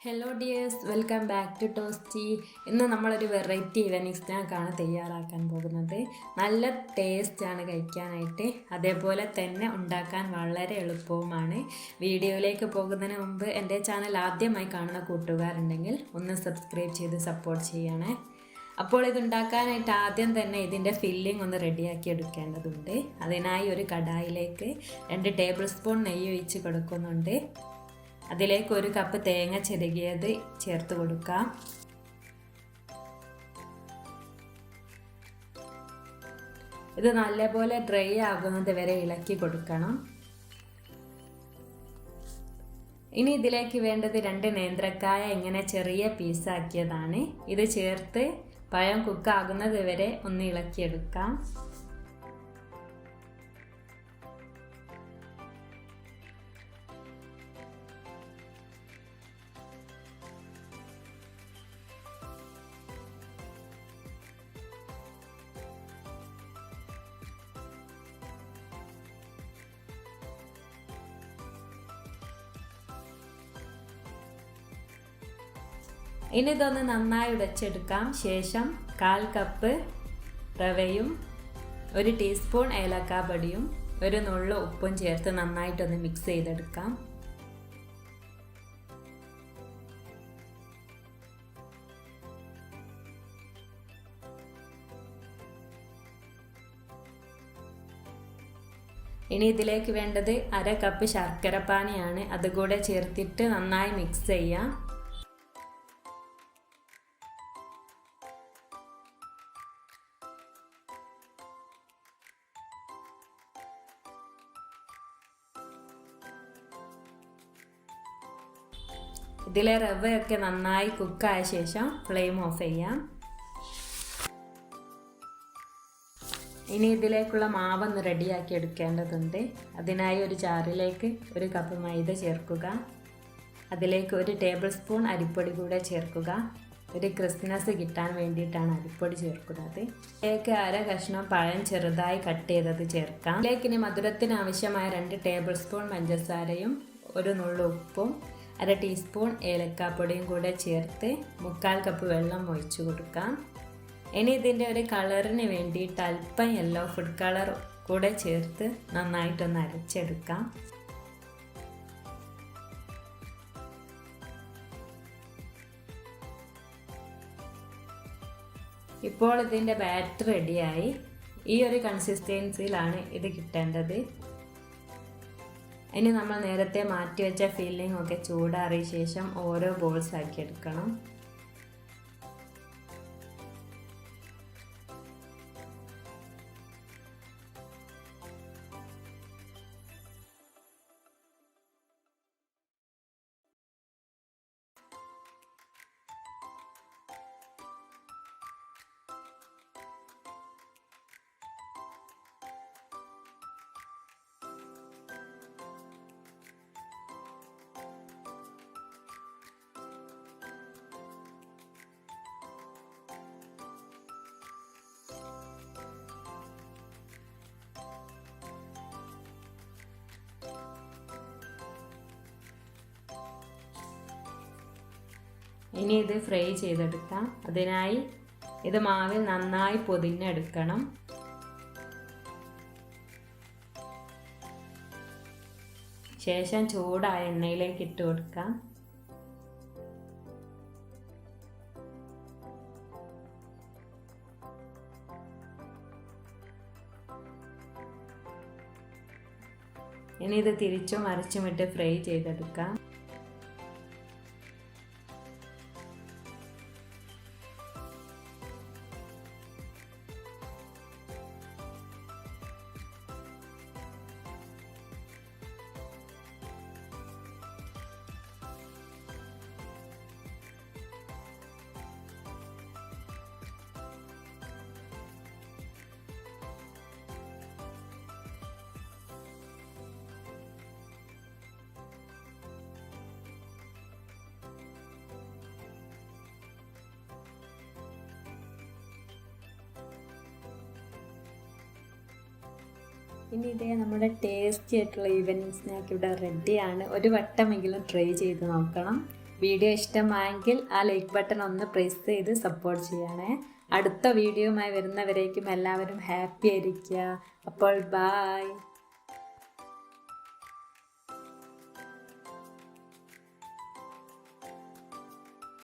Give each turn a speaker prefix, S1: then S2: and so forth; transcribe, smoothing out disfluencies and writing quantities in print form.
S1: Hello dears, welcome back to Toasty. ഇന്ന് നമ്മളൊരു variety evening സ്നാക്കാണ് തയ്യാറാക്കാൻ പോകുന്നത്. നല്ല ടേസ്റ്റാണ് കഴിക്കാനായിട്ട്, അതേപോലെ തന്നെ ഉണ്ടാക്കാൻ വളരെ എളുപ്പവുമാണ്. വീഡിയോയിലേക്ക് പോകുന്നതിന് മുമ്പ് എൻ്റെ ചാനൽ ആദ്യമായി കാണുന്ന കൂട്ടുകാരുണ്ടെങ്കിൽ ഒന്ന് സബ്സ്ക്രൈബ് ചെയ്ത് സപ്പോർട്ട് ചെയ്യണേ. അപ്പോൾ ഇതുണ്ടാക്കാനായിട്ട് ആദ്യം തന്നെ ഇതിൻ്റെ ഫില്ലിംഗ് ഒന്ന് റെഡിയാക്കി എടുക്കേണ്ടതുണ്ട്. അതിനായി ഒരു കടായിലേക്ക് 2 ടേബിൾ സ്പൂൺ നെയ്യ് ഒഴിച്ച് കൊടുക്കുന്നുണ്ട്. അതിലേക്ക് 1 കപ്പ് തേങ്ങ ചിരകിയത് ചേർത്ത് കൊടുക്കാം. ഇത് നല്ലപോലെ ഡ്രൈ ആകുന്നത് വരെ ഇളക്കി കൊടുക്കണം. ഇനി ഇതിലേക്ക് വേണ്ടത് 2 നേന്ത്രക്കായ ഇങ്ങനെ ചെറിയ പീസാക്കിയതാണ്. ഇത് ചേർത്ത് പഴം കുക്കാകുന്നത് വരെ ഒന്ന് ഇളക്കിയെടുക്കാം. ഇനി ഇതൊന്ന് നന്നായി ഉടച്ചെടുക്കാം. ശേഷം 1/4 കപ്പ് റവയും 1 ടീസ്പൂൺ ഏലക്കാപ്പൊടിയും 1 നുള്ളു ഉപ്പും ചേർത്ത് നന്നായിട്ടൊന്ന് മിക്സ് ചെയ്തെടുക്കാം. ഇനി ഇതിലേക്ക് വേണ്ടത് 1/2 കപ്പ് ശർക്കരപ്പാനിയാണ്. അതുകൂടെ ചേർത്തിട്ട് നന്നായി മിക്സ് ചെയ്യാം. ഇതിലെ റവയൊക്കെ നന്നായി കുക്കായ ശേഷം ഫ്ലെയിം ഓഫ് ചെയ്യാം. ഇനി ഇതിലേക്കുള്ള മാവൊന്ന് റെഡിയാക്കി എടുക്കേണ്ടതുണ്ട്. അതിനായി ഒരു ജാറിലേക്ക് 1 കപ്പ് മൈദ ചേർക്കുക. അതിലേക്ക് 1 ടേബിൾ സ്പൂൺ അരിപ്പൊടി കൂടെ ചേർക്കുക. ഒരു ക്രിസ്പിനെസ് കിട്ടാൻ വേണ്ടിയിട്ടാണ് അരിപ്പൊടി ചേർക്കുന്നത്. ഇതിലേക്ക് 1/2 കഷ്ണം പഴം ചെറുതായി കട്ട് ചെയ്തത് ചേർക്കാം. ഇതിലേക്ക് ഇനി മധുരത്തിന് ആവശ്യമായ 2 ടേബിൾ സ്പൂൺ പഞ്ചസാരയും 1 നുള്ളു ഉപ്പും 1/2 ടീസ്പൂൺ ഏലക്കാപ്പൊടിയും കൂടെ ചേർത്ത് 1/4 കപ്പ് വെള്ളം ഒഴിച്ചു കൊടുക്കാം. ഇനി ഇതിൻ്റെ ഒരു കളറിന് വേണ്ടിയിട്ട് അല്പം യെല്ലോ ഫുഡ് കളർ കൂടെ ചേർത്ത് നന്നായിട്ടൊന്ന് അരച്ചെടുക്കാം. ഇപ്പോൾ ഇതിൻ്റെ ബാറ്റർ റെഡിയായി. ഈ ഒരു കൺസിസ്റ്റൻസിയിലാണ് ഇത് കിട്ടേണ്ടത്. ഇനി നമ്മൾ നേരത്തെ മാറ്റി വെച്ച ഫില്ലിംഗ് ഒക്കെ ചൂടാറിയ ശേഷം ഓരോ ബോൾസ് ആക്കി എടുക്കണം. ഇനി ഇത് ഫ്രൈ ചെയ്തെടുക്കാം. അതിനായി ഇത് മാവിൽ നന്നായി പൊതിഞ്ഞെടുക്കണം. ശേഷം ചൂടായ എണ്ണയിലേക്ക് ഇട്ട് കൊടുക്കാം. ഇനി ഇത് തിരിച്ചും മറിച്ചുമിട്ട് ഫ്രൈ ചെയ്തെടുക്കാം. ഇനി ഇതേ നമ്മുടെ ടേസ്റ്റി ആയിട്ടുള്ള ഈവനിങ് സ്നാക്ക് ഇവിടെ റെഡിയാണ്. ഒരു വട്ടമെങ്കിലും ട്രൈ ചെയ്ത് നോക്കണം. വീഡിയോ ഇഷ്ടമായെങ്കിൽ ആ ലൈക്ക് ബട്ടൺ ഒന്ന് പ്രസ് ചെയ്ത് സപ്പോർട്ട് ചെയ്യണേ. അടുത്ത വീഡിയോയുമായി വരുന്നവരേക്കും എല്ലാവരും ഹാപ്പി ആയിരിക്കുക. അപ്പോൾ ബായ്.